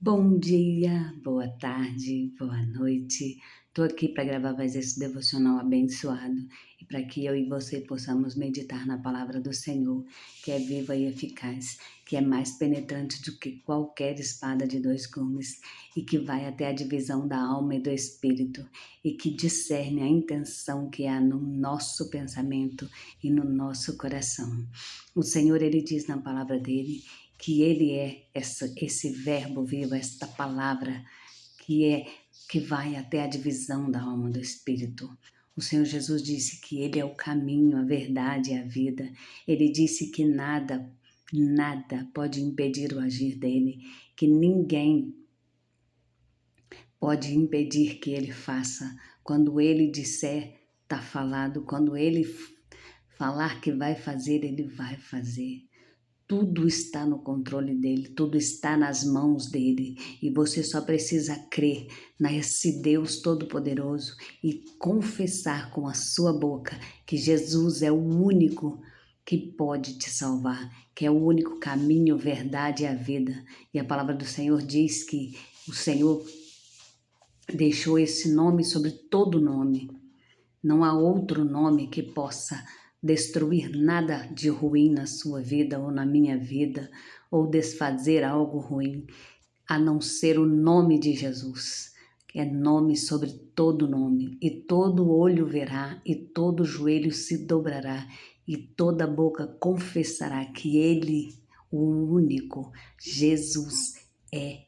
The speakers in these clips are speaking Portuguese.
Bom dia, boa tarde, boa noite. Estou aqui para gravar mais esse devocional abençoado e para que eu e você possamos meditar na palavra do Senhor, que é viva e eficaz, que é mais penetrante do que qualquer espada de dois gumes e que vai até a divisão da alma e do espírito e que discerne a intenção que há no nosso pensamento e no nosso coração. O Senhor, ele diz na palavra dele que ele é esse verbo vivo, esta palavra que vai até a divisão da alma e do espírito. O Senhor Jesus disse que ele é o caminho, a verdade e a vida. Ele disse que nada pode impedir o agir dele, que ninguém pode impedir que ele faça. Quando ele disser, está falado. Quando ele falar que vai fazer, ele vai fazer. Tudo está no controle dele, tudo está nas mãos dele e você só precisa crer nesse Deus Todo-Poderoso e confessar com a sua boca que Jesus é o único que pode te salvar, que é o único caminho, verdade e a vida. E a palavra do Senhor diz que o Senhor deixou esse nome sobre todo nome. Não há outro nome que possa destruir nada de ruim na sua vida ou na minha vida, ou desfazer algo ruim, a não ser o nome de Jesus, que é nome sobre todo nome, e todo olho verá, e todo joelho se dobrará, e toda boca confessará que Ele, o único, Jesus, é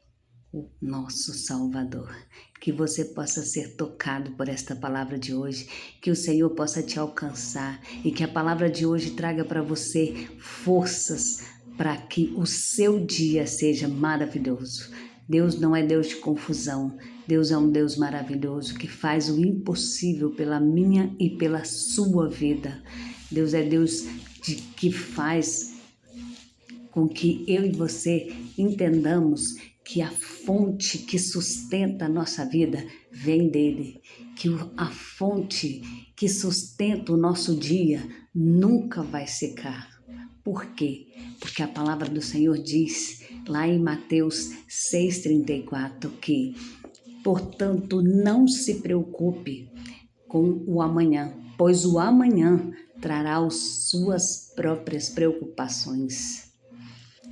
o nosso Salvador. Que você possa ser tocado por esta palavra de hoje, que o Senhor possa te alcançar e que a palavra de hoje traga para você forças para que o seu dia seja maravilhoso. Deus não é Deus de confusão, Deus é um Deus maravilhoso que faz o impossível pela minha e pela sua vida. Deus é Deus que faz com que eu e você entendamos que a fonte que sustenta a nossa vida vem dele, que a fonte que sustenta o nosso dia nunca vai secar. Por quê? Porque a palavra do Senhor diz lá em Mateus 6,34 que, portanto, não se preocupe com o amanhã, pois o amanhã trará as suas próprias preocupações.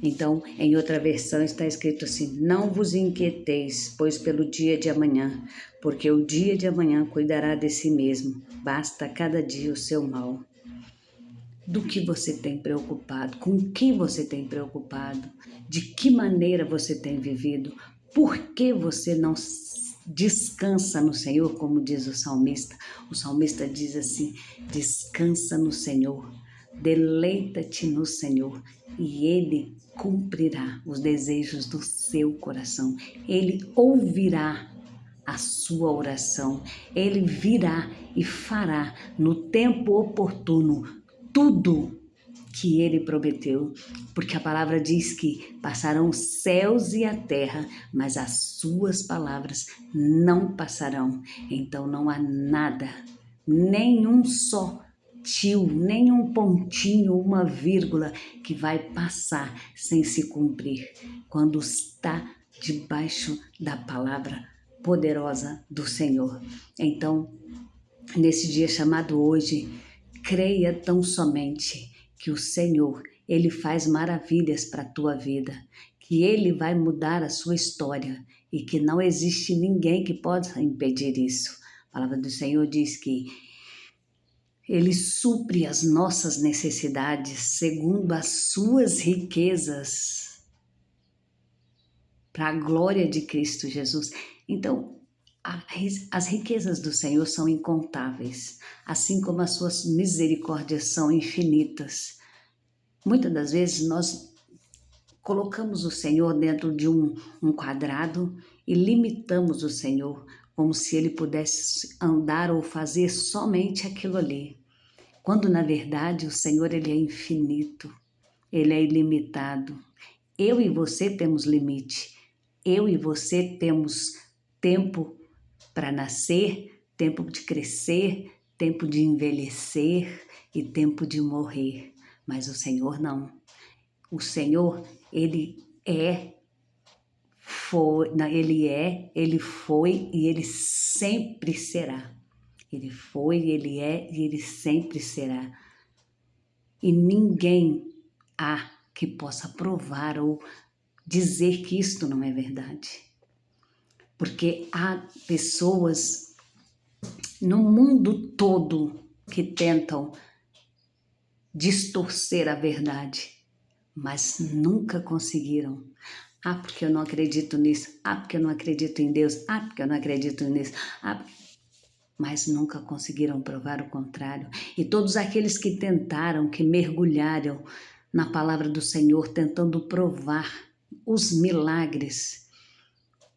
Então, em outra versão está escrito assim: não vos inquieteis, pois pelo dia de amanhã, porque o dia de amanhã cuidará de si mesmo, basta cada dia o seu mal. Do que você tem preocupado? Com que você tem preocupado? De que maneira você tem vivido? Por que você não descansa no Senhor, como diz o salmista? O salmista diz assim: descansa no Senhor, deleita-te no Senhor, e Ele cumprirá os desejos do seu coração. Ele ouvirá a sua oração. Ele virá e fará no tempo oportuno tudo que ele prometeu, porque a palavra diz que passarão os céus e a terra, mas as suas palavras não passarão. Então não há nada, nenhum só tio, nenhum pontinho, uma vírgula que vai passar sem se cumprir quando está debaixo da palavra poderosa do Senhor. Então, nesse dia chamado hoje, creia tão somente que o Senhor, Ele faz maravilhas para a tua vida, que Ele vai mudar a sua história e que não existe ninguém que possa impedir isso. A palavra do Senhor diz que Ele supre as nossas necessidades segundo as suas riquezas para a glória de Cristo Jesus. Então, as riquezas do Senhor são incontáveis, assim como as suas misericórdias são infinitas. Muitas das vezes nós colocamos o Senhor dentro de um quadrado e limitamos o Senhor como se Ele pudesse andar ou fazer somente aquilo ali. Quando na verdade o Senhor Ele é infinito, Ele é ilimitado. Eu e você temos limite, eu e você temos tempo para nascer, tempo de crescer, tempo de envelhecer e tempo de morrer. Mas o Senhor não. O Senhor, Ele é ele foi e ele sempre será. Ele foi, ele é e ele sempre será. E ninguém há que possa provar ou dizer que isto não é verdade. Porque há pessoas no mundo todo que tentam distorcer a verdade, mas nunca conseguiram. Ah, porque eu não acredito nisso. Ah, porque eu não acredito em Deus. Ah, porque eu não acredito nisso. Ah, mas nunca conseguiram provar o contrário. E todos aqueles que tentaram, que mergulharam na palavra do Senhor, tentando provar os milagres,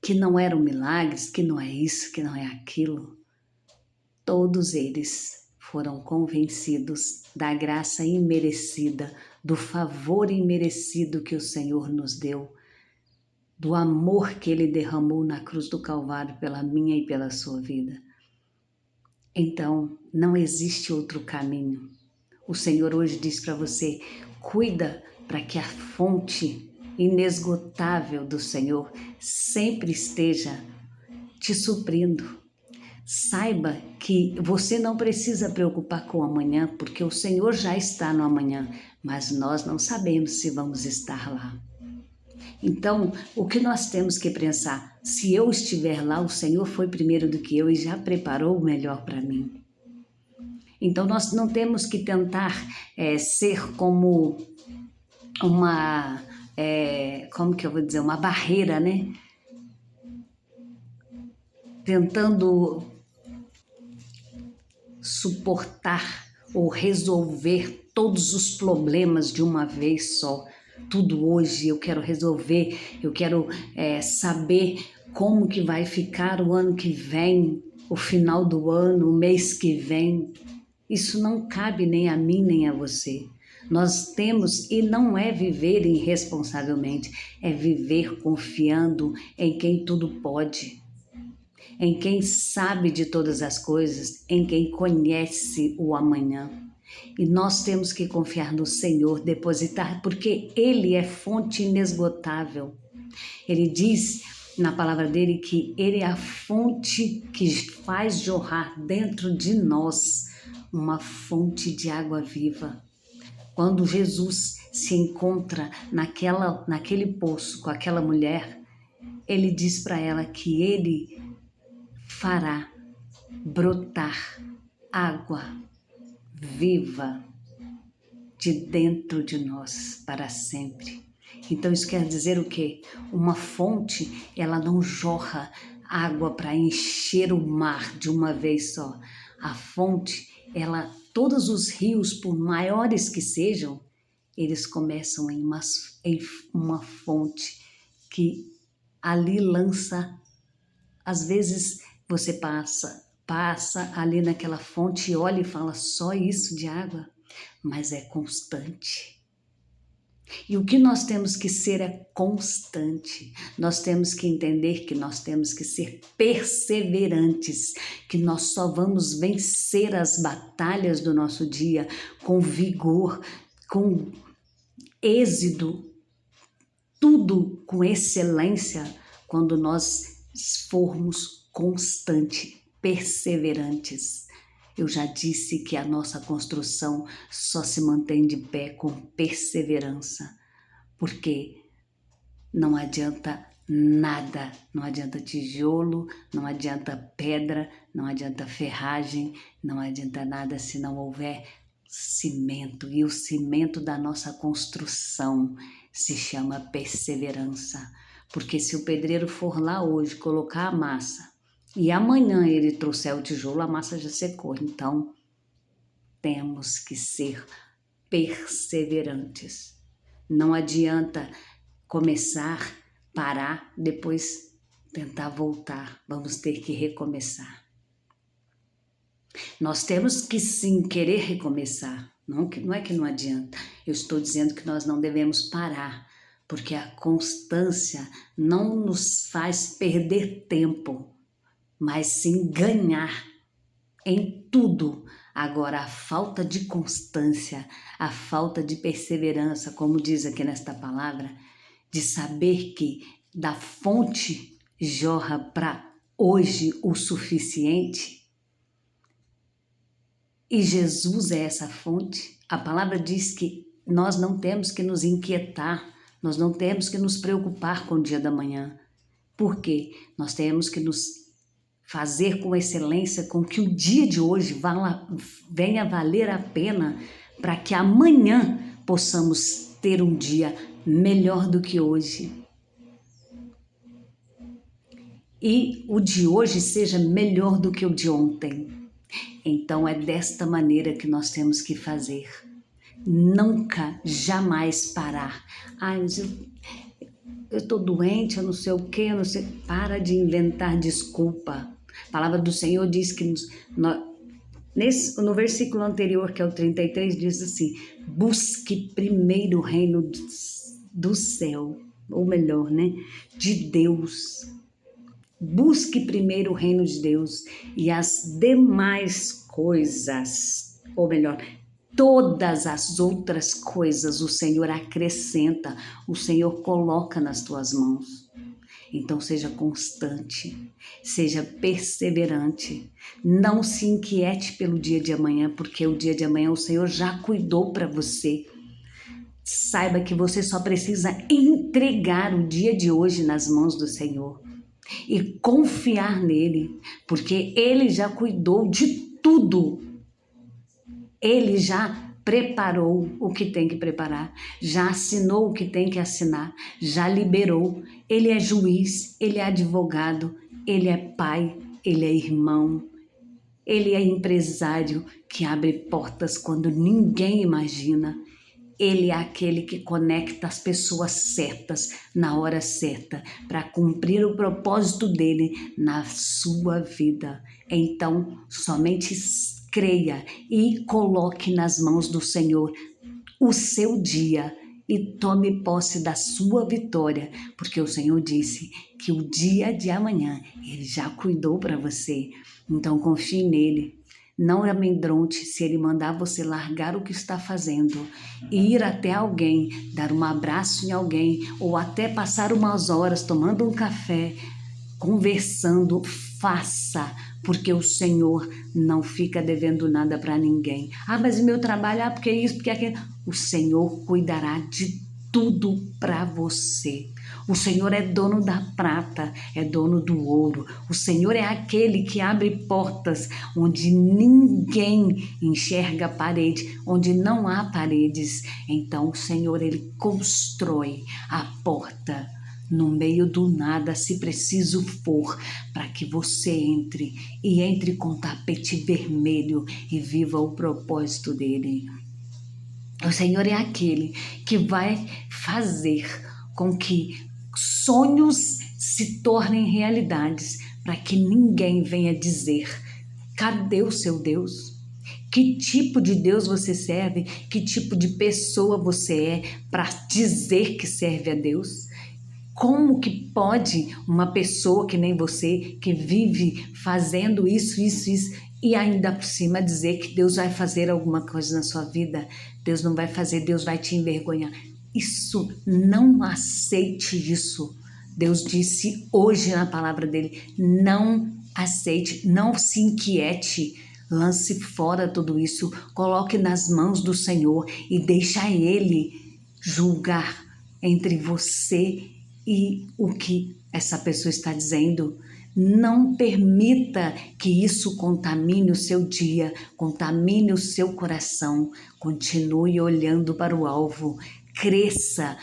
que não eram milagres, que não é isso, que não é aquilo, todos eles foram convencidos da graça imerecida, do favor imerecido que o Senhor nos deu, do amor que Ele derramou na cruz do Calvário pela minha e pela sua vida. Então, não existe outro caminho. O Senhor hoje diz para você, cuida para que a fonte inesgotável do Senhor sempre esteja te suprindo. Saiba que você não precisa preocupar com o amanhã, porque o Senhor já está no amanhã, mas nós não sabemos se vamos estar lá. Então, o que nós temos que pensar? Se eu estiver lá, o Senhor foi primeiro do que eu e já preparou o melhor para mim. Então, nós não temos que tentar ser como uma, como que eu vou dizer, uma barreira, né? Tentando suportar ou resolver todos os problemas de uma vez só. Tudo hoje eu quero resolver, eu quero saber como que vai ficar o ano que vem, o final do ano, o mês que vem. Isso não cabe nem a mim nem a você. Nós temos, e não é viver irresponsavelmente, é viver confiando em quem tudo pode, em quem sabe de todas as coisas, em quem conhece o amanhã. E nós temos que confiar no Senhor, depositar, porque Ele é fonte inesgotável. Ele diz na palavra dele que Ele é a fonte que faz jorrar dentro de nós uma fonte de água viva. Quando Jesus se encontra naquele poço com aquela mulher, Ele diz para ela que Ele fará brotar água viva de dentro de nós para sempre. Então isso quer dizer o quê? Uma fonte, ela não jorra água para encher o mar de uma vez só. A fonte, todos os rios, por maiores que sejam, eles começam em uma fonte que ali lança. Às vezes você passa ali naquela fonte e olha e fala, só isso de água? Mas é constante. E o que nós temos que ser é constante. Nós temos que entender que nós temos que ser perseverantes, que nós só vamos vencer as batalhas do nosso dia com vigor, com êxito, tudo com excelência, quando nós formos constantes, perseverantes. Eu já disse que a nossa construção só se mantém de pé com perseverança, porque não adianta nada, não adianta tijolo, não adianta pedra, não adianta ferragem, não adianta nada se não houver cimento. E o cimento da nossa construção se chama perseverança, porque se o pedreiro for lá hoje colocar a massa, e amanhã ele trouxer o tijolo, a massa já secou. Então, temos que ser perseverantes. Não adianta começar, parar, depois tentar voltar. Vamos ter que recomeçar. Nós temos que sim querer recomeçar. Não é que não adianta. Eu estou dizendo que nós não devemos parar, porque a constância não nos faz perder tempo, mas sim ganhar em tudo. Agora, a falta de constância, a falta de perseverança, como diz aqui nesta palavra, de saber que da fonte jorra para hoje o suficiente? E Jesus é essa fonte. A palavra diz que nós não temos que nos inquietar, nós não temos que nos preocupar com o dia da manhã. Por quê? Nós temos que nos fazer com excelência com que o dia de hoje venha valer a pena para que amanhã possamos ter um dia melhor do que hoje. E o de hoje seja melhor do que o de ontem. Então é desta maneira que nós temos que fazer. Nunca, jamais parar. Ai, mas eu estou doente, eu não sei o quê, eu não sei. Para de inventar desculpa. A palavra do Senhor diz que no versículo anterior, que é o 33, diz assim: busque primeiro o reino do céu, ou melhor, né, de Deus. Busque primeiro o reino de Deus e as demais coisas, ou melhor, todas as outras coisas o Senhor acrescenta, o Senhor coloca nas tuas mãos. Então seja constante, seja perseverante, não se inquiete pelo dia de amanhã, porque o dia de amanhã o Senhor já cuidou para você. Saiba que você só precisa entregar o dia de hoje nas mãos do Senhor e confiar nele, porque ele já cuidou de tudo. Ele já preparou o que tem que preparar, já assinou o que tem que assinar, já liberou. Ele é juiz, ele é advogado, ele é pai, ele é irmão, ele é empresário que abre portas quando ninguém imagina. Ele é aquele que conecta as pessoas certas na hora certa para cumprir o propósito dele na sua vida. Então, somente creia e coloque nas mãos do Senhor o seu dia e tome posse da sua vitória, porque o Senhor disse que o dia de amanhã ele já cuidou para você. Então, confie nele. Não amedronte se ele mandar você largar o que está fazendo e ir até alguém, dar um abraço em alguém ou até passar umas horas tomando um café, conversando. Faça, porque o Senhor não fica devendo nada para ninguém. Ah, mas meu trabalho, porque isso, porque aquilo. O Senhor cuidará de tudo para você. O Senhor é dono da prata, é dono do ouro. O Senhor é aquele que abre portas onde ninguém enxerga a parede, onde não há paredes. Então o Senhor, ele constrói a porta no meio do nada, se preciso for, para que você entre e entre com tapete vermelho e viva o propósito dele. O Senhor é aquele que vai fazer com que sonhos se tornem realidades, para que ninguém venha dizer: cadê o seu Deus? Que tipo de Deus você serve? Que tipo de pessoa você é para dizer que serve a Deus? Como que pode uma pessoa que nem você, que vive fazendo isso, e ainda por cima dizer que Deus vai fazer alguma coisa na sua vida? Deus não vai fazer, Deus vai te envergonhar. Isso, não aceite isso. Deus disse hoje na palavra dele: não aceite, não se inquiete, lance fora tudo isso, coloque nas mãos do Senhor e deixa ele julgar entre você e o que essa pessoa está dizendo. Não permita que isso contamine o seu dia, contamine o seu coração. Continue olhando para o alvo. Cresça,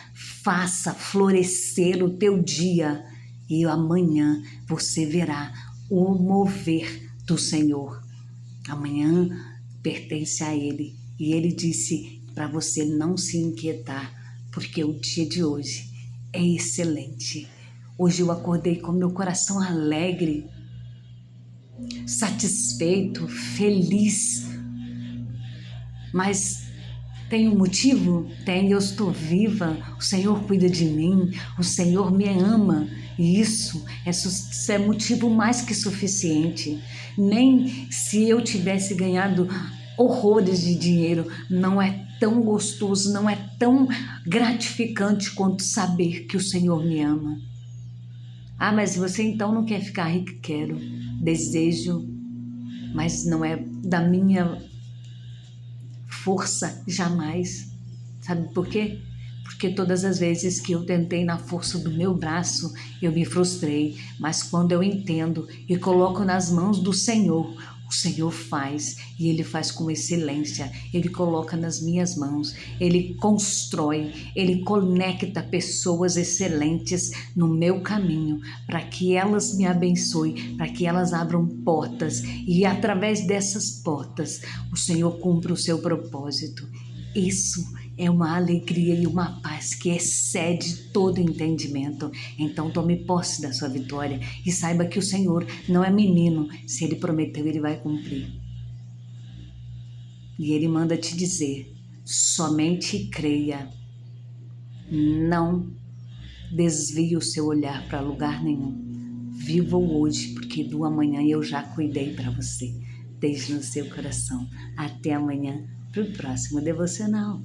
faça florescer o teu dia e amanhã você verá o mover do Senhor. Amanhã pertence a Ele e Ele disse para você não se inquietar, porque o dia de hoje é excelente. Hoje eu acordei com meu coração alegre, satisfeito, feliz. Mas tem um motivo? Tem, eu estou viva, o Senhor cuida de mim, o Senhor me ama. E isso é motivo mais que suficiente. Nem se eu tivesse ganhado horrores de dinheiro, não é tão gostoso, não é tão gratificante quanto saber que o Senhor me ama. Ah, mas você então não quer ficar rico? Quero, desejo, mas não é da minha força, jamais. Sabe por quê? Porque todas as vezes que eu tentei na força do meu braço, eu me frustrei. Mas quando eu entendo e coloco nas mãos do Senhor, o Senhor faz e Ele faz com excelência. Ele coloca nas minhas mãos, Ele constrói, Ele conecta pessoas excelentes no meu caminho para que elas me abençoem, para que elas abram portas e através dessas portas o Senhor cumpra o seu propósito. Isso é uma alegria e uma paz que excede todo entendimento. Então tome posse da sua vitória e saiba que o Senhor não é menino. Se Ele prometeu, Ele vai cumprir. E Ele manda te dizer, somente creia. Não desvie o seu olhar para lugar nenhum. Viva o hoje, porque do amanhã eu já cuidei para você. Deixe no seu coração. Até amanhã, para o próximo devocional.